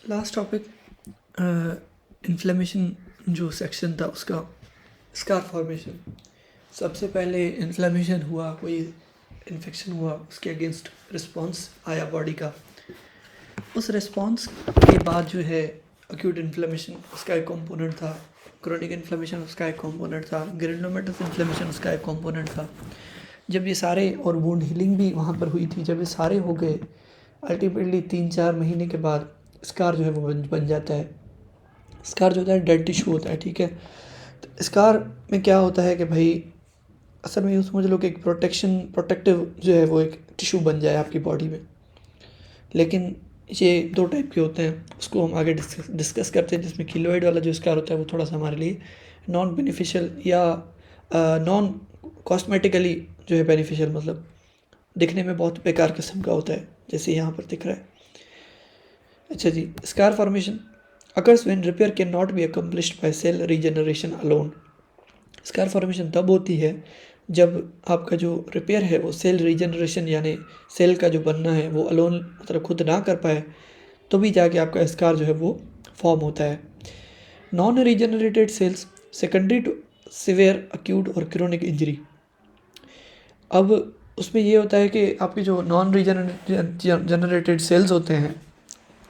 Last topic inflammation जो section था उसका स्कार फॉर्मेशन। सबसे पहले इन्फ्लेमेशन हुआ, कोई इन्फेक्शन हुआ, उसके अगेंस्ट रिस्पांस आया बॉडी का। उस रिस्पांस के बाद जो है एक्यूट इन्फ्लेमेशन उसका एक कंपोनेंट था, क्रोनिक इन्फ्लेमेशन उसका एक कंपोनेंट था, ग्रेनुलोमेटस इन्फ्लेमेशन उसका एक कंपोनेंट था। जब ये सारे और वुंड हीलिंग भी वहाँ पर हुई थी, जब ये सारे हो गए अल्टीमेटली 3-4 महीने के बाद स्कार जो है वो बन जाता है। स्कार जो होता है डेड टिश्यू होता है, ठीक है। तो स्कार में क्या होता है कि भाई असल में यूँ समझ लो कि एक प्रोटेक्टिव जो है वो एक टिश्यू बन जाए आपकी बॉडी में। लेकिन ये 2 टाइप के होते हैं, उसको हम आगे डिस्कस करते हैं। जिसमें कीलोइड वाला जो स्कार होता है वो थोड़ा सा हमारे लिए नॉन बेनिफिशियल या नॉन कॉस्मेटिकली जो है बेनिफिशियल, मतलब दिखने में बहुत बेकार किस्म का होता है, जैसे यहाँ पर दिख रहा है। अच्छा जी, scar formation occurs when repair cannot be accomplished by cell regeneration alone। Scar formation तब होती है जब आपका जो रिपेयर है वो सेल रीजनरेशन यानी सेल का जो बनना है वो अलोन मतलब खुद ना कर पाए, तो भी जाके आपका स्कार जो है वो फॉर्म होता है। Non regenerated cells secondary to severe acute और क्रोनिक इंजरी। अब उसमें ये होता है कि आपके जो नॉन रीजनरेटेड सेल्स होते हैं,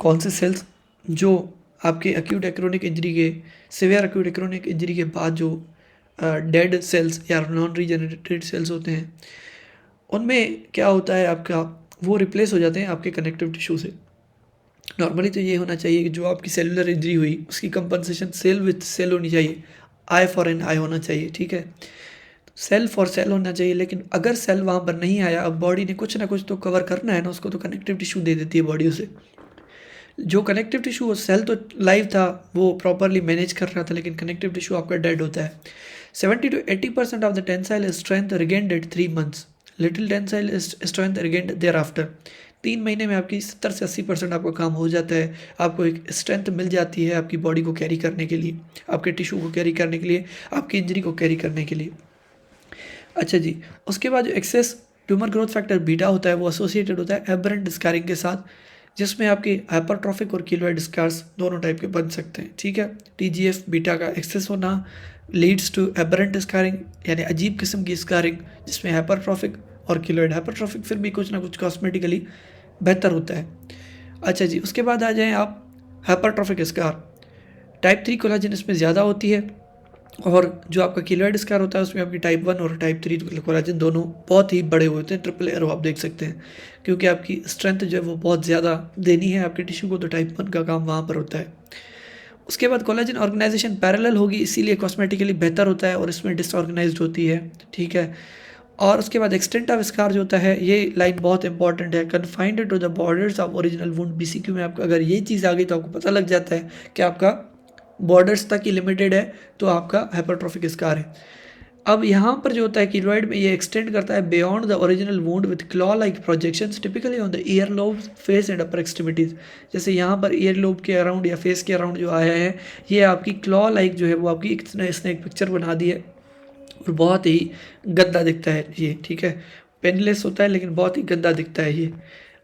कौन से सेल्स जो आपके एक्यूट एक्रोनिक इंजरी के सिवियर एक्यूट एक्रोनिक इंजरी के बाद जो डेड सेल्स या नॉन रीजनरेटेड सेल्स होते हैं, उनमें क्या होता है आपका वो रिप्लेस हो जाते हैं आपके कनेक्टिव टिश्यू से। नॉर्मली तो ये होना चाहिए कि जो आपकी सेलुलर इंजरी हुई उसकी कंपनसेशन सेल विथ सेल होनी चाहिए, आई फॉर एन आई होना चाहिए, ठीक है, सेल फॉर सेल होना चाहिए। लेकिन अगर सेल वहाँ पर नहीं आया, अब बॉडी ने कुछ ना कुछ तो कवर करना है ना, उसको तो कनेक्टिव टिश्यू दे देती है बॉडी उसे। जो कनेक्टिव टिश्यू सेल तो लाइव था, वो प्रॉपरली मैनेज कर रहा था, लेकिन कनेक्टिव टिश्यू आपका डेड होता है। 70 to 80% of the tensile strength regained at 3 months, little tensile strength regained thereafter. 3 महीने में आपकी 70 से 80% आपका काम हो जाता है, आपको एक स्ट्रेंथ मिल जाती है आपकी बॉडी को कैरी करने के लिए, आपके टिश्यू को कैरी करने के लिए, आपकी इंजरी को कैरी करने के लिए। अच्छा जी, उसके बाद जो excess tumour growth factor beta होता है वो एसोसिएटेड होता है एबरेंट स्कारिंग के साथ, जिसमें आपके हाइपरट्रॉफिक और कीलोइड स्कार्स दोनों टाइप के बन सकते हैं, ठीक है। टीजीएफ बीटा का एक्सेस होना लीड्स टू एबरेंट स्कारिंग यानी अजीब किस्म की स्कारिंग, जिसमें हाइपरट्रॉफिक और कीलोइड, हाइपरट्रॉफिक फिर भी कुछ ना कुछ कॉस्मेटिकली बेहतर होता है। अच्छा जी, उसके बाद आ जाएँ आप हाइपरट्रॉफिक स्कार। टाइप 3 कोलाजन इसमें ज़्यादा होती है, और जो आपका कीलोइड स्कार होता है उसमें आपकी टाइप 1 और टाइप 3 कोलाजन दोनों बहुत ही बड़े होते हैं, ट्रिपल एरो आप देख सकते हैं, क्योंकि आपकी स्ट्रेंथ जो है वो बहुत ज़्यादा देनी है आपके टिश्यू को, तो टाइप 1 का काम वहाँ पर होता है। उसके बाद कोलाजन ऑर्गेनाइजेशन पैरेलल होगी, इसीलिए कॉस्मेटिकली बेहतर होता है, और इसमें डिसऑर्गेनाइज्ड होती है, ठीक है। और उसके बाद एक्सटेंट ऑफ स्कार जो होता है, ये लाइन बहुत इंपॉर्टेंट है, confined to the borders of original wound. BCQ में आपको अगर ये चीज़ आ गई तो आपको पता लग जाता है कि आपका बॉर्डर्स तक ही लिमिटेड है, तो आपका हाइपरट्रॉफिक स्कार है। अब यहाँ पर जो होता है कीलोइड में ये एक्सटेंड करता है beyond the original wound with claw like projections typically on the ear lobes, face and upper extremities. जैसे यहाँ पर ईयर लोब के अराउंड या फेस के अराउंड जो आया है, ये आपकी क्लॉ लाइक जो है वो आपकी इसने एक पिक्चर बना दी है, और बहुत ही गंदा दिखता है ये, ठीक है। पेनलेस होता है लेकिन बहुत ही गंदा दिखता है ये।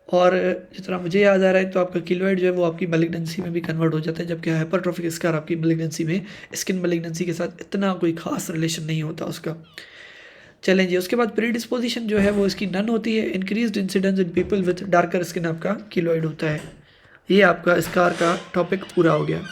और जितना मुझे याद आ रहा है तो आपका कीलोइड जो है वो आपकी मैलिग्नेंसी में भी कन्वर्ट हो जाता है, जबकि हाइपरट्रॉफिक स्कार आपकी मैलिग्नेंसी में स्किन मैलिग्नेंसी के साथ इतना कोई खास रिलेशन नहीं होता उसका। चलें जी, उसके बाद प्रीडिस्पोजिशन जो है वो इसकी नन होती है। Increased incidence in people with darker skin आपका कीलोइड होता है। ये आपका स्कार का टॉपिक पूरा हो गया।